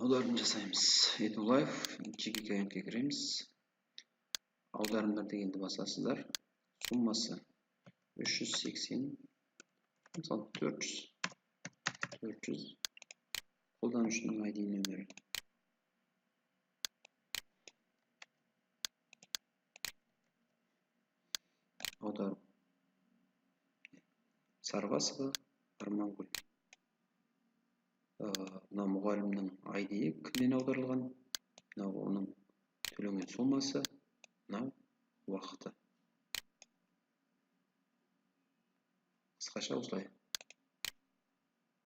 Аударым жасаймыз. Edulайф жеке кабинетке кіреміз. Аударымдар дегенді басасыздар. Суммасы 380, мысалы 400, қолданушының ID нөмірі. Аударым. Сарбасова Армангүл. Мына мұғалімнің ID-і кімнен аударылған, мынау оның төленген сомасы, мынау уақыты. Қысқаша осылай.